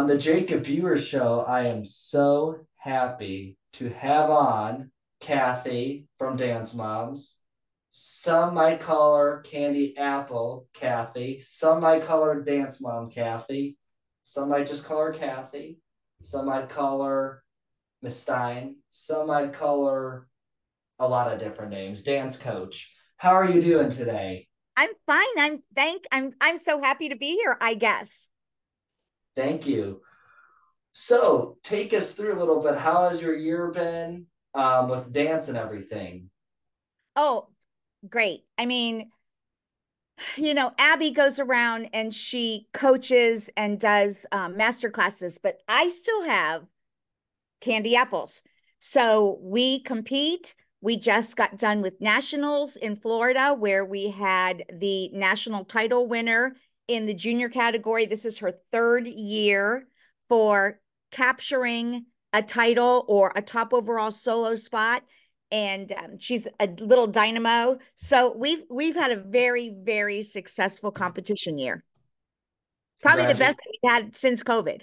On the Jacob Viewer Show, I am so happy to have on Cathy from Dance Moms. Some might call her Candy Apple Cathy. Some might call her Dance Mom Cathy. Some might just call her Cathy. Some might call her Miss Stein. Some might call her a lot of different names. Dance Coach. How are you doing today? I'm fine. I'm so happy to be here, I guess. Thank you. So take us through a little bit. How has your year been with dance and everything? Oh, great. Abby goes around and she coaches and does master classes, but I still have candy apples. So we compete. We just got done with nationals in Florida, where we had the national title winner in the junior category. This is her third year for capturing a title or a top overall solo spot. And she's a little dynamo. So we've had a very successful competition year. Probably the Congratu- best we've had since COVID.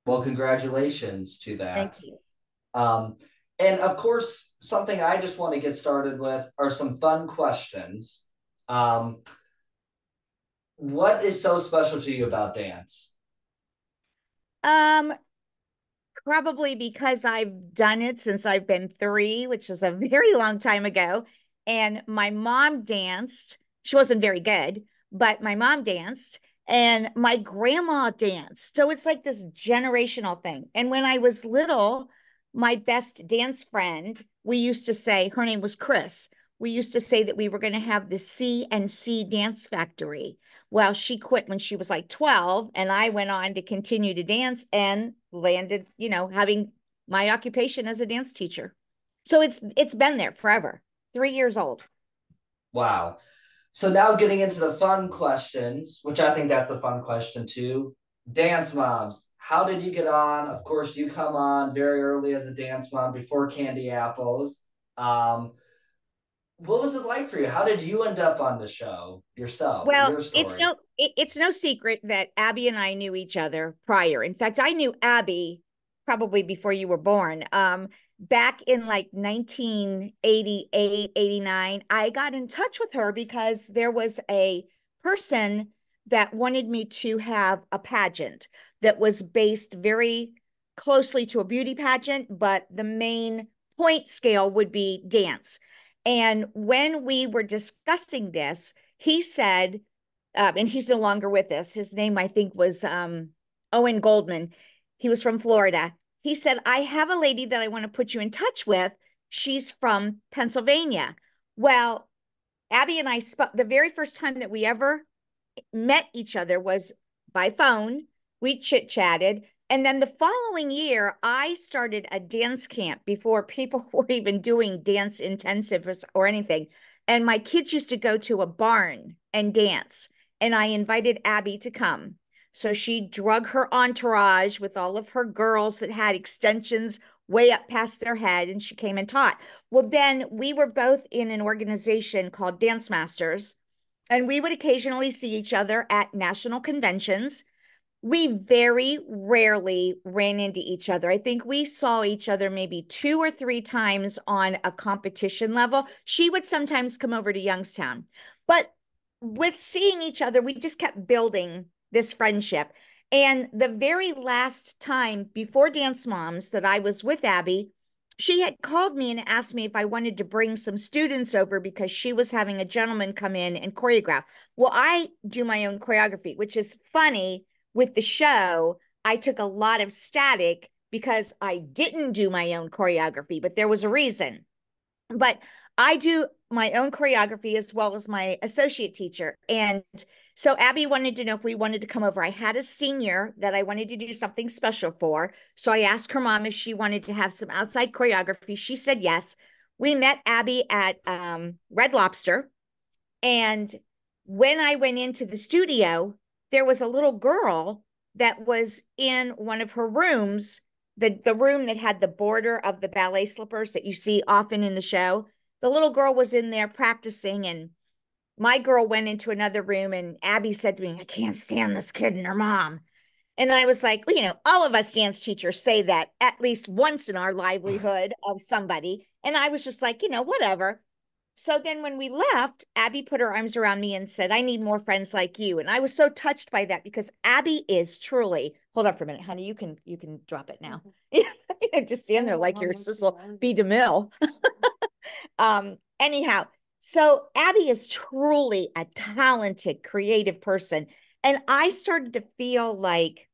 well, congratulations to Thank that. you. Um, and of course, something I just want to get started with are some fun questions. Um, what is so special to you about dance? Um, Probably because I've done it since I've been three, which is a very long time ago. And my mom danced. She wasn't very good, but my mom danced and my grandma danced. So it's like this generational thing. And when I was little, my best dance friend, we used to say, her name was Chris. We used to say that we were going to have the C&C Dance Factory. Well, she quit when she was like 12, and I went on to continue to dance and landed, having my occupation as a dance teacher. So it's been there forever. 3 years old. Wow. So now getting into the fun questions, which I think that's a fun question too. Dance moms, how did you get on? Of course, you come on very early as a dance mom before Candy Apples. Um, what was it like for you? How did you end up on the show yourself? Well, Your story. it's no secret that Abby and I knew each other prior. In fact, I knew Abby probably before you were born. Back in like 1988, 89, I got in touch with her because there was a person that wanted me to have a pageant that was based very closely to a beauty pageant, but the main point scale would be dance. And when we were discussing this, he said, and he's no longer with us. His name, I think, was Owen Goldman. He was from Florida. He said, I have a lady that I want to put you in touch with. She's from Pennsylvania. Well, Abby and I spoke the very first time that we ever met each other was by phone. We chit chatted. And then the following year, I started a dance camp before people were even doing dance intensives or anything. And my kids used to go to a barn and dance. And I invited Abby to come. So she drug her entourage with all of her girls that had extensions way up past their head, and she came and taught. Well, then we were both in an organization called Dance Masters, and we would occasionally see each other at national conventions. We very rarely ran into each other. I think we saw each other maybe two or three times on a competition level. She would sometimes come over to Youngstown, but with seeing each other, we just kept building this friendship. And the very last time before Dance Moms that I was with Abby, she had called me and asked me if I wanted to bring some students over because she was having a gentleman come in and choreograph. Well, I do my own choreography, which is funny. With the show, I took a lot of static because I didn't do my own choreography, but there was a reason. But I do my own choreography as well as my associate teacher. And so Abby wanted to know if we wanted to come over. I had a senior that I wanted to do something special for. So I asked her mom if she wanted to have some outside choreography. She said yes. We met Abby at Red Lobster. And when I went into the studio, there was a little girl that was in one of her rooms, the room that had the border of the ballet slippers that you see often in the show. The little girl was in there practicing, and my girl went into another room, and Abby said to me, I can't stand this kid and her mom. And I was like, well, all of us dance teachers say that at least once in our livelihood of somebody. And I was just like, whatever. So then when we left, Abby put her arms around me and said, I need more friends like you. And I was so touched by that because Abby is truly, hold on for a minute, honey, you can drop it now. Just stand there like you're Cecil B. DeMille. Anyhow, so Abby is truly a talented, creative person. And I started to feel like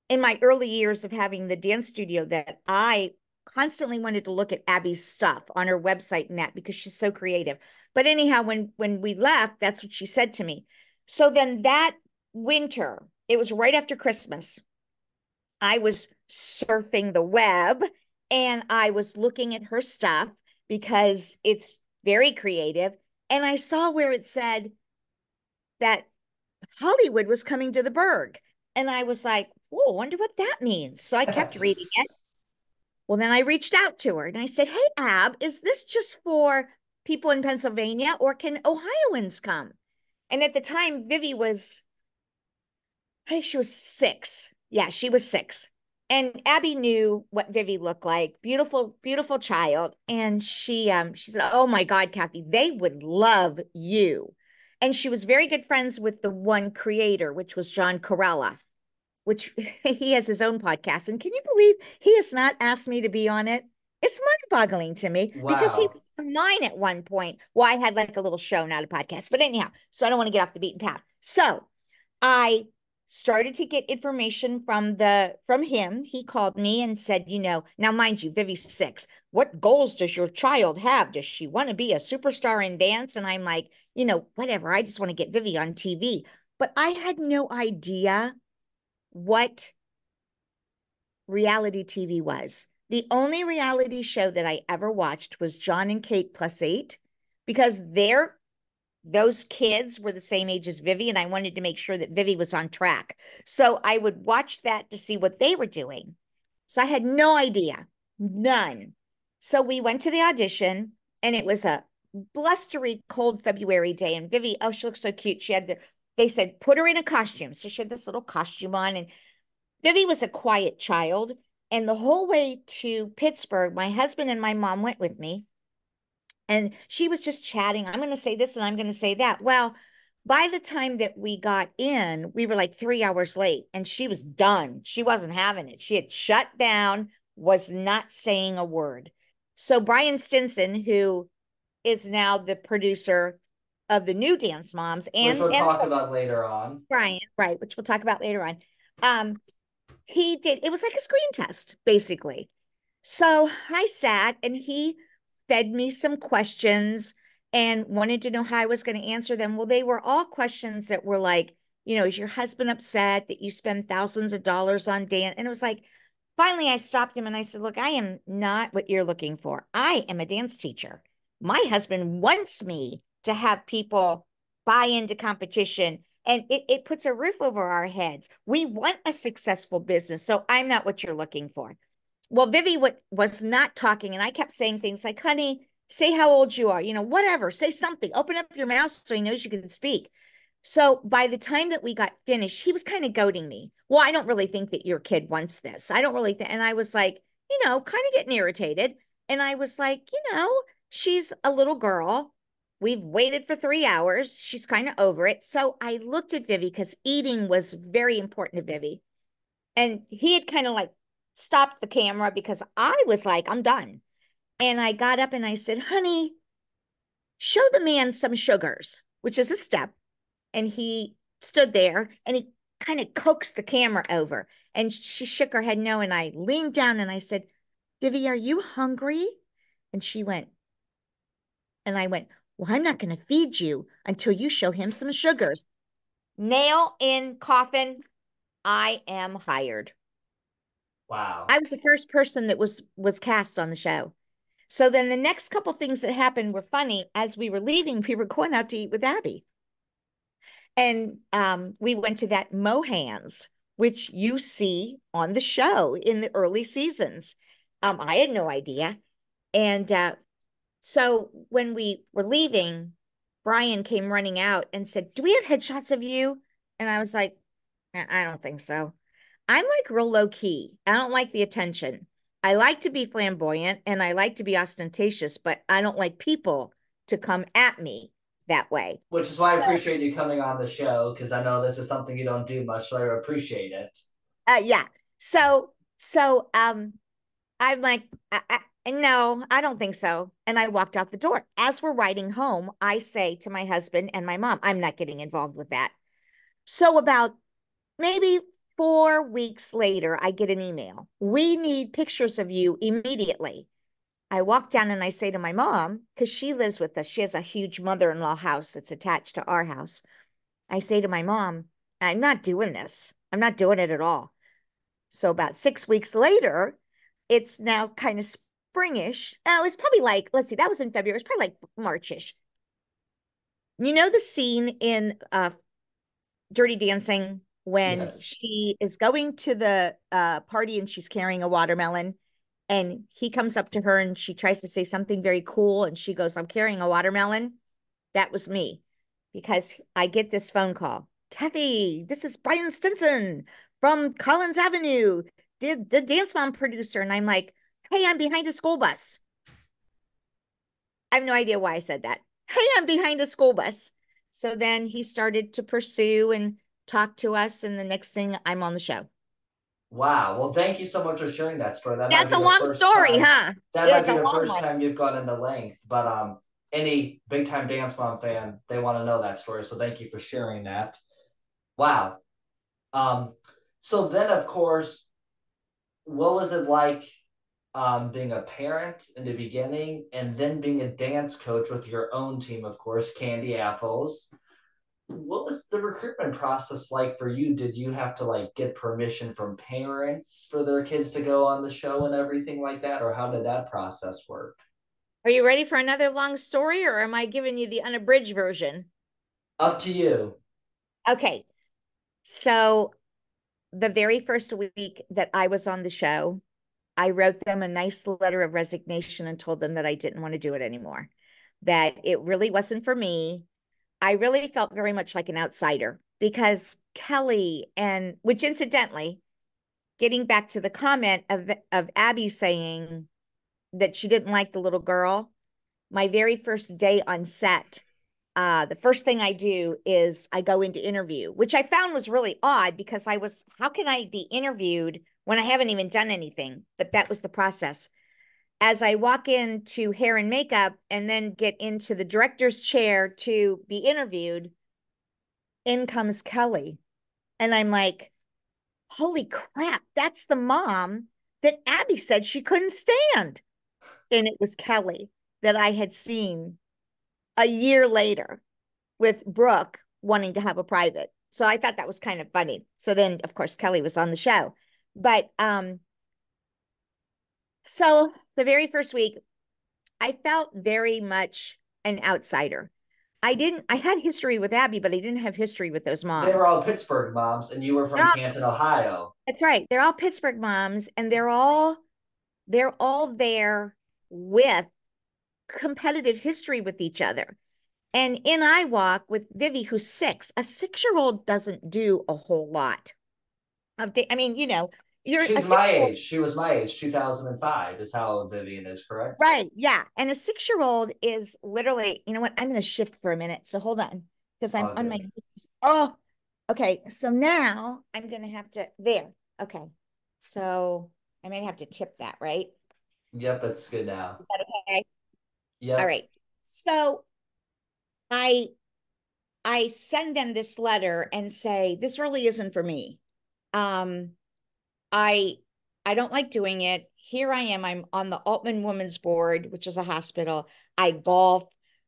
in my early years of having the dance studio that I constantly wanted to look at Abby's stuff on her website and that because she's so creative. But anyhow, when we left, that's what she said to me. So then that winter, it was right after Christmas. I was surfing the web and I was looking at her stuff because it's very creative. And I saw where it said that Hollywood was coming to the Berg. And I was like, whoa, wonder what that means. So I kept reading it. Well, then I reached out to her and I said, hey, Ab, is this just for people in Pennsylvania or can Ohioans come? And at the time, Vivi was, I think she was 6. Yeah, she was 6. And Abby knew what Vivi looked like. Beautiful, beautiful child. And she said, oh my God, Cathy, they would love you. And she was very good friends with the one creator, which was John Corella, which he has his own podcast. And can you believe he has not asked me to be on it? It's mind-boggling to me because he Wow. was on mine at one point. Well, I had like a little show, not a podcast. But anyhow, so I don't want to get off the beaten path. So I started to get information from him. He called me and said, now mind you, Vivi's 6. What goals does your child have? Does she want to be a superstar in dance? And I'm like, whatever. I just want to get Vivi on TV. But I had no idea what reality TV was. The only reality show that I ever watched was John and Kate Plus 8 because those kids were the same age as Vivi, and I wanted to make sure that Vivi was on track. So I would watch that to see what they were doing. So I had no idea, none. So we went to the audition, and it was a blustery, cold February day. And Vivi, oh, she looked so cute. They said, put her in a costume. So she had this little costume on, and Vivi was a quiet child. And the whole way to Pittsburgh, my husband and my mom went with me. And she was just chatting. I'm going to say this and I'm going to say that. Well, by the time that we got in, we were like 3 hours late and she was done. She wasn't having it. She had shut down, was not saying a word. So Brian Stinson, who is now the producer of the new Dance Moms Which and we'll talk about later on. Brian, right, which we'll talk about later on. He did, it was like a screen test, basically. So I sat and he fed me some questions and wanted to know how I was going to answer them. Well, they were all questions that were like, is your husband upset that you spend thousands of dollars on dance? And it was like, finally, I stopped him and I said, look, I am not what you're looking for. I am a dance teacher. My husband wants me to have people buy into competition and it puts a roof over our heads. We want a successful business. So I'm not what you're looking for. Well, Vivi was not talking, and I kept saying things like, honey, say how old you are, whatever, say something, open up your mouth so he knows you can speak. So by the time that we got finished, he was kind of goading me. Well, I don't really think that your kid wants this. I don't really think. And I was like, kind of getting irritated. And I was like, she's a little girl. We've waited for 3 hours. She's kind of over it. So I looked at Vivi because eating was very important to Vivi. And he had kind of like stopped the camera because I was like, I'm done. And I got up and I said, honey, show the man some sugars, which is a step. And he stood there and he kind of coaxed the camera over. And she shook her head no. And I leaned down and I said, Vivi, are you hungry? And she went, and I went, well, I'm not going to feed you until you show him some sugars. Nail in coffin. I am hired. Wow. I was the first person that was cast on the show. So then the next couple things that happened were funny. As we were leaving, we were going out to eat with Abby. And we went to that Mohans, which you see on the show in the early seasons. I had no idea. And so when we were leaving, Brian came running out and said, do we have headshots of you? And I was like, I don't think so. I'm like real low key. I don't like the attention. I like to be flamboyant and I like to be ostentatious, but I don't like people to come at me that way. Which is why I So, appreciate you coming on the show because I know this is something you don't do much, so I appreciate it. yeah. So, I'm like, no, I don't think so. And I walked out the door. As we're riding home, I say to my husband and my mom, I'm not getting involved with that. So about maybe 4 weeks later, I get an email. We need pictures of you immediately. I walk down and I say to my mom, because she lives with us, she has a huge mother-in-law house that's attached to our house. I say to my mom, I'm not doing this. I'm not doing it at all. So about 6 weeks later, it's now kind of springish. It was probably like, let's see, that was in February. It's probably like Marchish. You know the scene in Dirty Dancing when Yes. she is going to the party and she's carrying a watermelon and he comes up to her and she tries to say something very cool and she goes, I'm carrying a watermelon. That was me because I get this phone call. Cathy, this is Brian Stinson from Collins Avenue, did the Dance Mom producer. And I'm like, hey, I'm behind a school bus. I have no idea why I said that. Hey, I'm behind a school bus. So then he started to pursue and talk to us. And the next thing I'm on the show. Wow. Well, thank you so much for sharing that story. That might That's be a the long first story, time. huh? That Yeah, might it's be a the long first one. time you've gone into length. But any big time Dance Mom fan, they want to know that story. So thank you for sharing that. Wow. Um, so then of course, what was it like being a parent in the beginning and then being a dance coach with your own team, of course, Candy Apples? What was the recruitment process like for you? Did you have to like get permission from parents for their kids to go on the show and everything like that? Or how did that process work? Are you ready for another long story or am I giving you the unabridged version? Up to you. Okay. So the very first week that I was on the show, I wrote them a nice letter of resignation and told them that I didn't want to do it anymore, that it really wasn't for me. I really felt very much like an outsider because Kelly and which incidentally, getting back to the comment of Abby saying that she didn't like the little girl, my very first day on set, the first thing I do is I go into interview, which I found was really odd because how can I be interviewed when I haven't even done anything? But that was the process. As I walk into hair and makeup and then get into the director's chair to be interviewed, in comes Kelly. And I'm like, holy crap, that's the mom that Abby said she couldn't stand. And it was Kelly that I had seen a year later with Brooke wanting to have a private. So I thought that was kind of funny. So then, of course, Kelly was on the show. But so the very first week, I felt very much an outsider. I had history with Abby, but I didn't have history with those They were moms. all Pittsburgh moms, and you were They're from all, Canton, Ohio. that's right. They're all Pittsburgh moms, and they're all there with competitive history with each other. And in I walk with Vivi, who's 6. A 6-year-old doesn't do a whole lot I mean, you're a She's my 6-year-old, age. She was my age, 2005 is how Vivian is, correct? right? Yeah. And a 6-year-old is literally, you know what? I'm going to shift for a minute. So hold on, because I'm All on my good. knees. Oh, okay. So now I'm going to have to, there. Okay. So I might have to tip that, right? Yep, that's good now. Is that okay? All Yep. right. So I I send them this letter and say, this really isn't for me. Um, I I don't like doing it. Here I am. I'm on the Altman Women's Board, which is a hospital. I golf.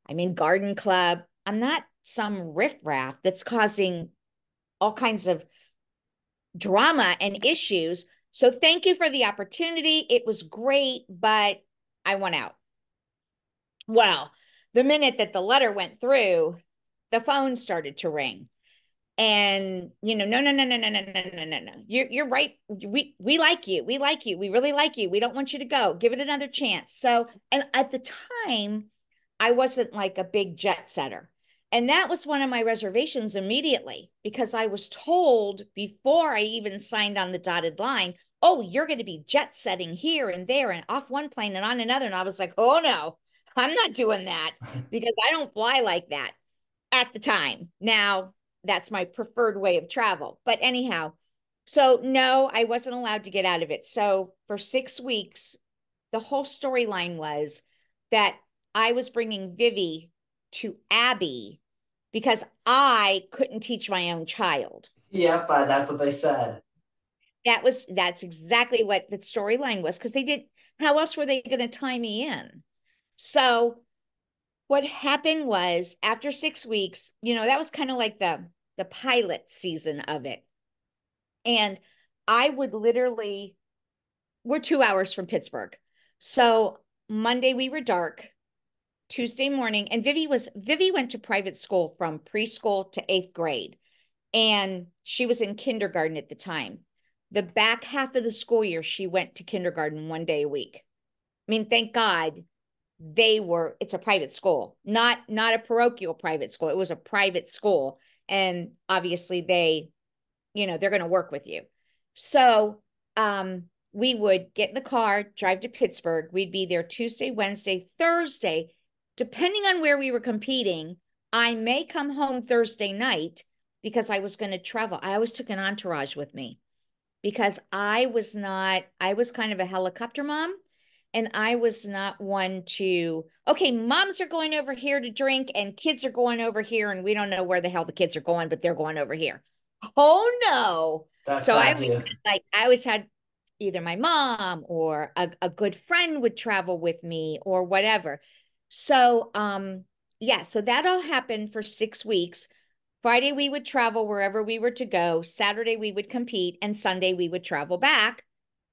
I'm in garden club. I'm not some riffraff that's causing all kinds of drama and issues. So thank you for the opportunity. It was great, but I want out. Well, the minute that the letter went through, the phone started to ring. And no, no, no, no, no, no, no, no, no, no. You're right. We like you. We like you. We really like you. We don't want you to go. Give it another chance. So, and at the time, I wasn't like a big jet setter. And that was one of my reservations immediately because I was told before I even signed on the dotted line, oh, you're going to be jet setting here and there and off one plane and on another. And I was like, oh no, I'm not doing that because I don't fly like that at the time. Now, that's my preferred way of travel. But anyhow, so no, I wasn't allowed to get out of it. So for 6 weeks, the whole storyline was that I was bringing Vivi to Abby because I couldn't teach my own child. Yep, that's what they said. That's exactly what the storyline was because they did, how else were they going to tie me in? So what happened was after 6 weeks, that was kind of like the pilot season of it. And I would literally, we're 2 hours from Pittsburgh. So Monday we were dark, Tuesday morning, and Vivi went to private school from preschool to 8th grade. And she was in kindergarten at the time. The back half of the school year, she went to kindergarten 1 day a week. I mean, thank God it's a private school, not a parochial private school. It was a private school. And obviously they're going to work with you. So we would get in the car, drive to Pittsburgh. We'd be there Tuesday, Wednesday, Thursday, depending on where we were competing. I may come home Thursday night because I was going to travel. I always took an entourage with me because I was kind of a helicopter mom. And I was not one to, okay, moms are going over here to drink and kids are going over here and we don't know where the hell the kids are going, but they're going over here. Oh no. That's So not you. I always had either my mom or a good friend would travel with me or whatever. So yeah, so that all happened for 6 weeks. Friday we would travel wherever we were to go. Saturday we would compete and Sunday we would travel back.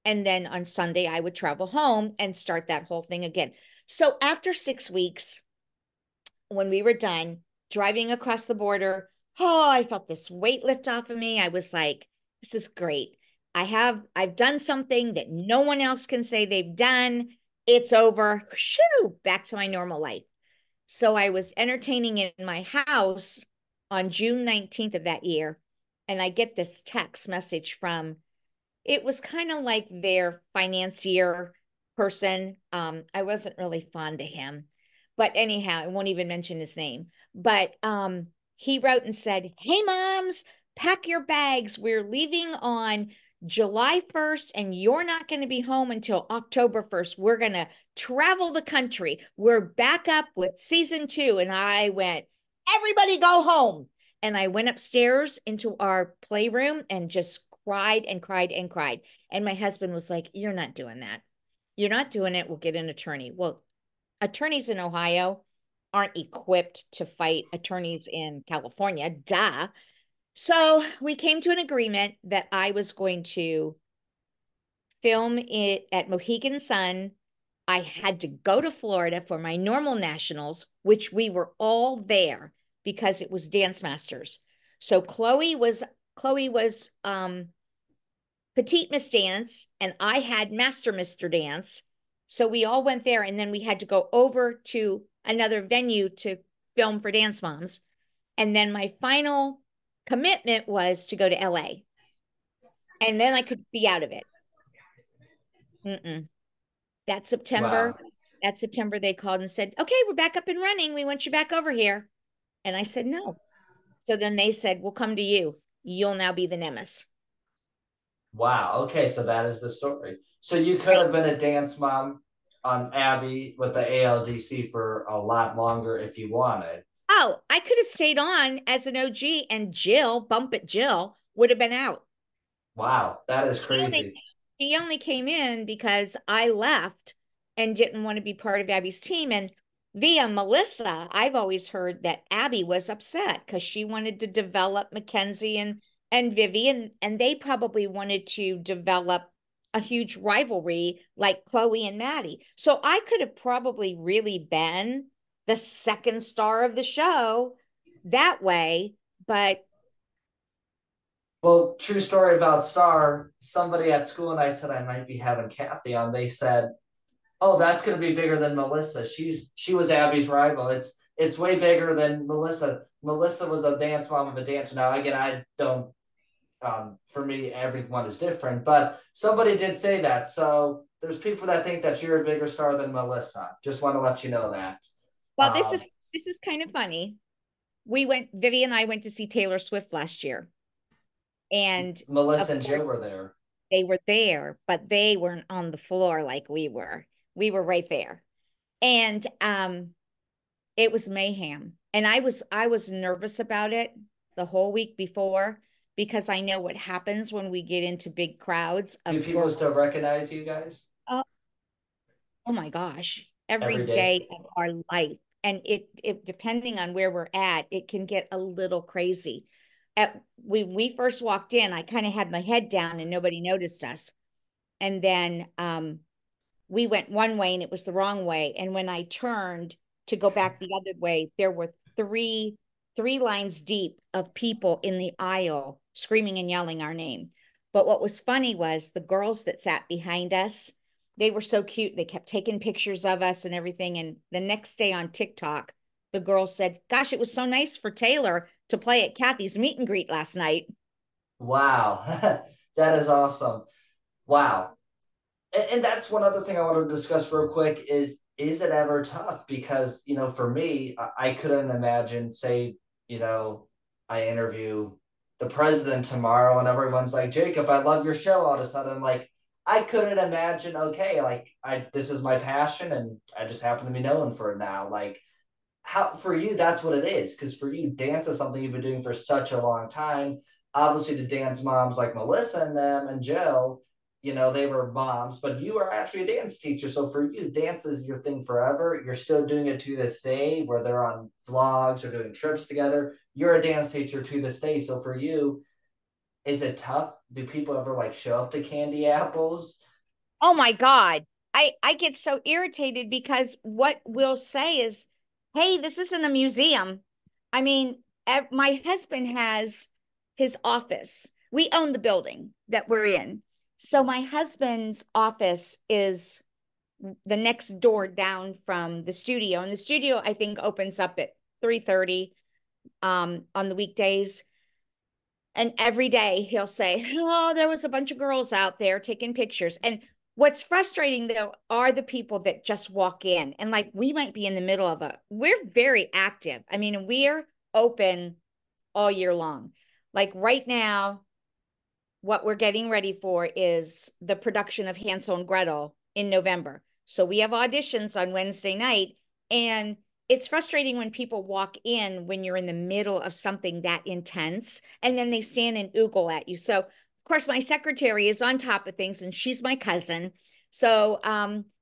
And then on Sunday, I would travel home and start that whole thing again. So after 6 weeks, when we were done driving across the border, oh, I felt this weight lift off of me. I was like, this is great. I've done something that no one else can say they've done. It's over. Shoo, back to my normal life. So I was entertaining in my house on June 19th of that year. And I get this text message from it was kind of like their financier person. I wasn't really fond of him, but anyhow, I won't even mention his name. But he wrote and said, "Hey, moms, pack your bags. We're leaving on July 1st, and you're not going to be home until October 1st. We're going to travel the country. We're back up with season 2." And I went, "Everybody go home." And I went upstairs into our playroom and just cried and cried and cried. And my husband was like, "You're not doing that. You're not doing it. We'll get an attorney." Well, attorneys in Ohio aren't equipped to fight attorneys in California. Duh. So we came to an agreement that I was going to film it at Mohegan Sun. I had to go to Florida for my normal nationals, which we were all there because it was Dance Masters. So Chloe was Petite Miss Dance and I had Master Mr. Dance. So we all went there and then we had to go over to another venue to film for Dance Moms. And then my final commitment was to go to LA. And then I could be out of it. Mm-mm. That September, Wow. that September, they called and said, "Okay, we're back up and running. We want you back over here." And I said, "No." So then they said, "We'll come to you. You'll now be the nemesis." Wow. Okay, so that is the story. So you could have been a dance mom on Abby with the ALGC for a lot longer if you wanted. Oh, I could have stayed on as an OG and Bump It Jill, would have been out. Wow, that is She only, crazy. she only came in because I left and didn't want to be part of Abby's team. And via Melissa, I've always heard that Abby was upset because she wanted to develop Mackenzie and Vivi, and they probably wanted to develop a huge rivalry like Chloe and Maddie. So I could have probably really been the second star of the show that way, but Well, true story about Star. Somebody at school and I said I might be having Cathy on. They said, "Oh, that's going to be bigger than Melissa. She was Abby's rival." it's way bigger than Melissa. Melissa was a dance mom of a dancer. Now, again, I don't. For me, everyone is different, but somebody did say that. So there's people that think that you're a bigger star than Melissa. Just want to let you know that. Well, Um, this is kind of funny. Vivi and I went to see Taylor Swift last year. And of Melissa and course, Jill were there. they were there, but they weren't on the floor like we were. We were right there. And it was mayhem. And I was nervous about it the whole week before because I know what happens when we get into big crowds Do of people girls. still recognize you guys Oh, oh my gosh, every every day? day of our life. And it depending on where we're at, it can get a little crazy. When we first walked in, I kind of had my head down and nobody noticed us. And then we went one way and it was the wrong way. And when I turned to go back the other way, there were three lines deep of people in the aisle screaming and yelling our name. But what was funny was the girls that sat behind us, they were so cute. They kept taking pictures of us and everything. And the next day on TikTok, the girl said, "Gosh, it was so nice for Taylor to play at Cathy's meet and greet last night." Wow, that is awesome. Wow. And that's one other thing I want to discuss real quick is it ever tough? Because, for me, I couldn't imagine, say, I interview the president tomorrow and everyone's like, Jacob, I love your show all of a sudden. Like, I couldn't imagine, okay, like this is my passion and I just happen to be known for it now. Like, how for you that's what it is, because for you dance is something you've been doing for such a long time. Obviously the dance moms like Melissa and them and Jill, they were moms, but you are actually a dance teacher, so for you dance is your thing forever. You're still doing it to this day, where they're on vlogs or doing trips together. You're a dance teacher to this day, so for you, is it tough? Do people ever like show up to Candy Apples? Oh my God. I get so irritated because what we'll say is, hey, this isn't a museum. I mean, my husband has his office. We own the building that we're in. So my husband's office is the next door down from the studio. And the studio, I think, opens up at 3:30 on the weekdays. And every day he'll say, "Oh, there was a bunch of girls out there taking pictures." And what's frustrating though are the people that just walk in and like we might be in the middle of we're very active. I mean, we're open all year long. Like right now, what we're getting ready for is the production of Hansel and Gretel in November. So we have auditions on Wednesday night, and it's frustrating when people walk in when you're in the middle of something that intense and then they stand and oogle at you. So, of course, my secretary is on top of things and she's my cousin. So,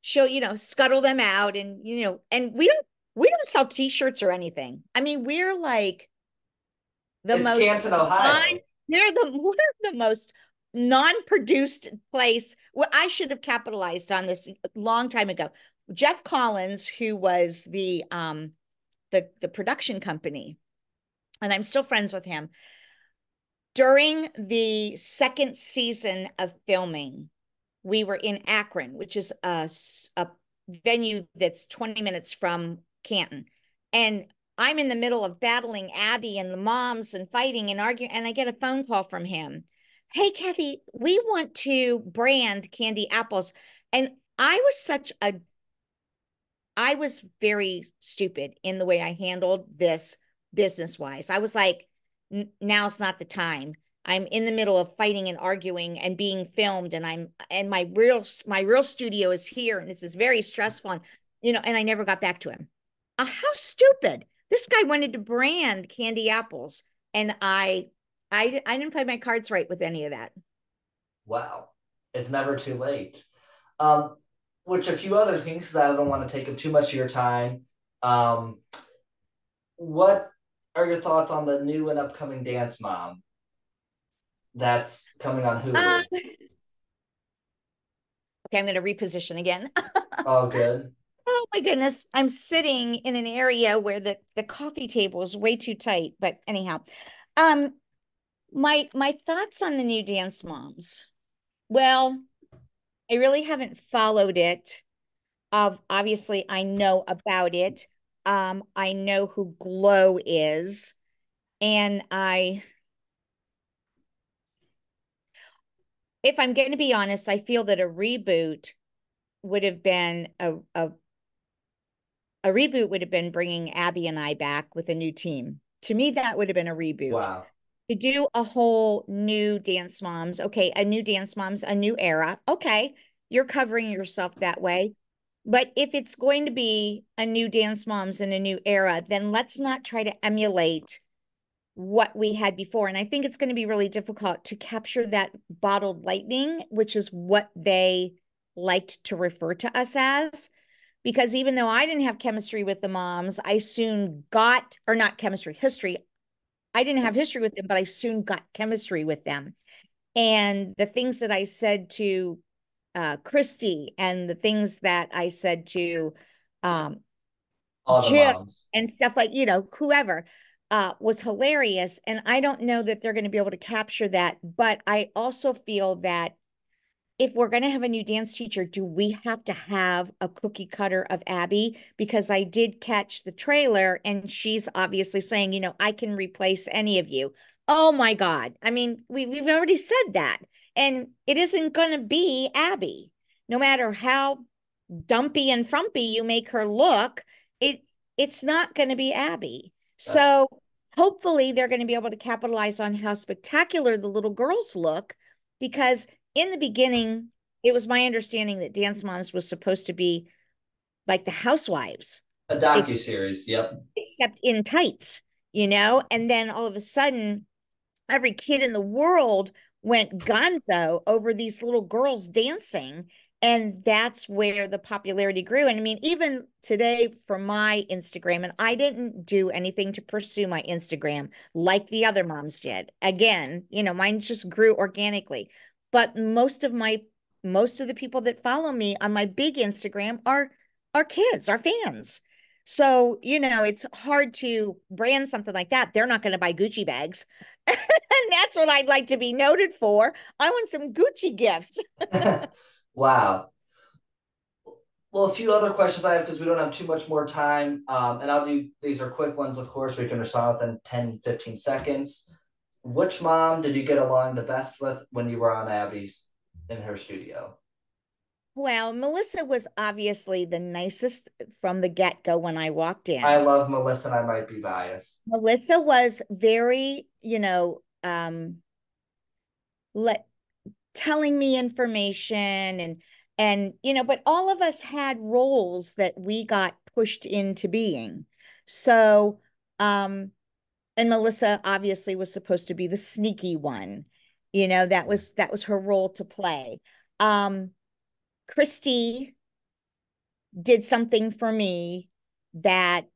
she'll, scuttle them out and, and we don't sell t-shirts or anything. I mean, we're like the It's most Canton, non Ohio. we're the most non-produced place. Well, I should have capitalized on this a long time ago. Jeff Collins, who was the production company, and I'm still friends with him. During the second season of filming, we were in Akron, which is a venue that's 20 minutes from Canton. And I'm in the middle of battling Abby and the moms and fighting and arguing. And I get a phone call from him. "Hey, Cathy, we want to brand candy apples." And I was very stupid in the way I handled this business wise. I was like, now's not the time. I'm in the middle of fighting and arguing and being filmed, and my real studio is here, and this is very stressful. And I never got back to him. How stupid! This guy wanted to brand candy apples, and I didn't play my cards right with any of that. Wow. It's never too late. Um, which a few other things, because I don't want to take up too much of your time. Um, what are your thoughts on the new and upcoming Dance Mom that's coming on Hulu? Okay, I'm going to reposition again. All good. Oh my goodness. I'm sitting in an area where the coffee table is way too tight. But anyhow, um, my thoughts on the new Dance Moms. Well, I really haven't followed it. Obviously I know about it. I know who Glow is, and if I'm going to be honest, I feel that would have been a reboot would have been bringing Abby and I back with a new team. To me, that would have been a reboot. Wow. To do a whole new Dance Moms, okay, a new Dance Moms, a new era. Okay, you're covering yourself that way. But if it's going to be a new Dance Moms and a new era, then let's not try to emulate what we had before. And I think it's going to be really difficult to capture that bottled lightning, which is what they liked to refer to us as. Because even though I didn't have chemistry with the moms, I soon got, or not chemistry, history. I didn't have history with them, but I soon got chemistry with them. And the things that I said to Christy and the things that I said to um, All the Jim moms. and stuff like, whoever was hilarious. And I don't know that they're going to be able to capture that. But I also feel that if we're going to have a new dance teacher, do we have to have a cookie cutter of Abby? Because I did catch the trailer and she's obviously saying, I can replace any of you. Oh my God. I mean, we've already said that. And it isn't going to be Abby. No matter how dumpy and frumpy you make her look, it it's not going to be Abby. That's So hopefully they're going to be able to capitalize on how spectacular the little girls look, because in the beginning, it was my understanding that Dance Moms was supposed to be like the housewives, a docu-series. Yep. except in tights, and then all of a sudden every kid in the world went gonzo over these little girls dancing. And that's where the popularity grew. And I mean, even today for my Instagram, and I didn't do anything to pursue my Instagram like the other moms did. Again, mine just grew organically. But most of the people that follow me on my big Instagram are kids, are fans. So, it's hard to brand something like that. They're not going to buy Gucci bags. And that's what I'd like to be noted for. I want some Gucci gifts. Wow. Well, a few other questions I have because we don't have too much more time. And I'll do these are quick ones, of course. We can respond within 10, 15 seconds. Which mom did you get along the best with when you were on Abby's in her studio? Well, Melissa was obviously the nicest from the get-go when I walked I in. love Melissa and I might be biased. Melissa was very, let telling me information but all of us had roles that we got pushed into being. So, and Melissa obviously was supposed to be the sneaky one. That was her role to play. Christy did something for me that,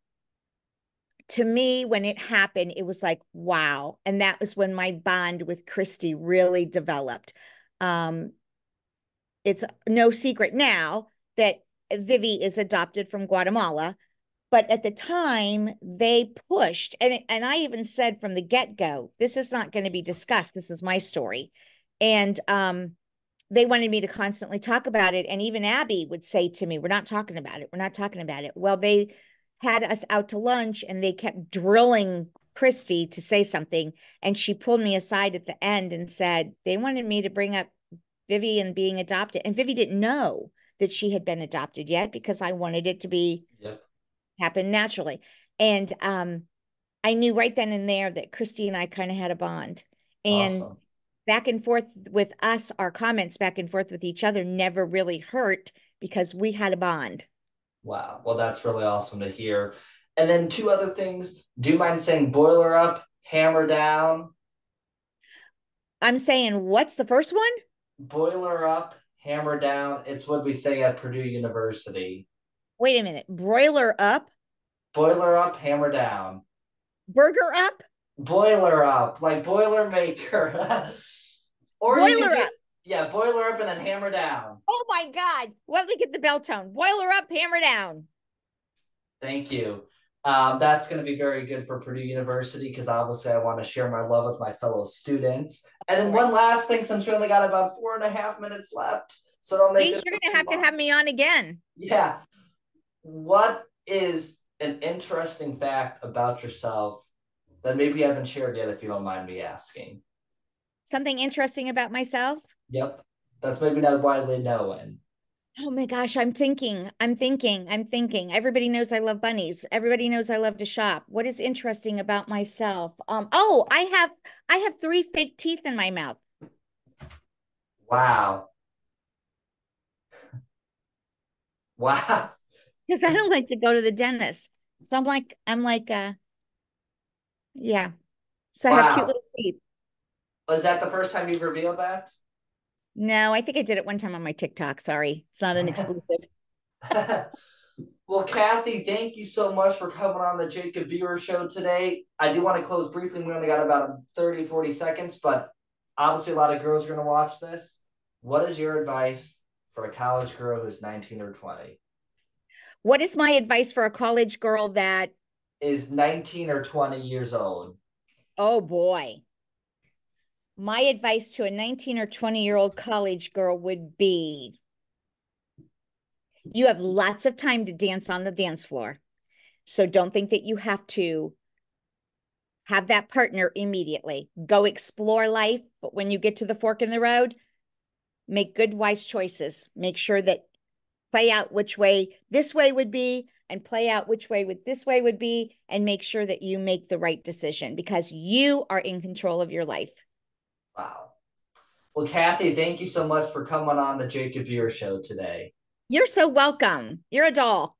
to me, when it happened, it was like, wow. And that was when my bond with Christy really developed. Um, it's no secret now that Vivi is adopted from Guatemala. But at the time, they pushed, and I even said from the get-go, this is not going to be discussed. This is my story. And they wanted me to constantly talk about it. And even Abby would say to me, we're not talking about it. We're not talking about it. Well, they had us out to lunch and they kept drilling Christy to say something. And she pulled me aside at the end and said, they wanted me to bring up Vivi being adopted. And Vivi didn't know that she had been adopted yet because I wanted it to be Yep. happen naturally. And I knew right then and there that Christy and I kind of had a bond. And Awesome. back and forth with us, our comments back and forth with each other never really hurt because we had a bond. Wow. Well, that's really awesome to hear. And then two other things. Do you mind saying boiler up, hammer down? I'm saying, what's the first one? Boiler up, hammer down. It's what we say at Purdue University. Wait a minute. Broiler up, Boiler up, hammer down. burger up, Boiler up, like boiler maker. Or you could boiler do, up. yeah, boiler up and then hammer down. Oh my God. Let me get the bell tone. Boiler up, hammer down. Thank you. That's going to be very good for Purdue University because obviously I want to share my love with my fellow students. And Of then one course. last thing, since we only got about 4.5 minutes left, so don't make Geez, this you're one going to too have to long. have me on again. Yeah. What is an interesting fact about yourself that maybe you haven't shared yet, if you don't mind me asking? Something interesting about myself? Yep. That's maybe not widely known. Oh my gosh, I'm thinking. Everybody knows I love bunnies. Everybody knows I love to shop. What is interesting about myself? Oh, I have three fake teeth in my mouth Wow. Wow. because I don't like to go to the dentist. So yeah. So I have cute Wow. little teeth. Was that the first time you've revealed that? No, I think I did it one time on my TikTok. Sorry. It's not an exclusive. Well, Cathy, thank you so much for coming on the Jacob Viewer Show today. I do want to close briefly. We only got about 30, 40 seconds, but obviously a lot of girls are going to watch this. What is your advice for a college girl who's 19 or 20? What is my advice for a college girl that, Is 19 or 20 years old? oh boy, my advice to a 19 or 20-year-old college girl would be you have lots of time to dance on the dance floor. So don't think that you have to have that partner immediately. Go explore life. But when you get to the fork in the road, make good, wise choices. Make sure that play out which way this way would be and play out which way would this way would be and make sure that you make the right decision because you are in control of your life. Wow. Well, Cathy, thank you so much for coming on the Jacob Viewer Show today. You're so welcome. You're a doll.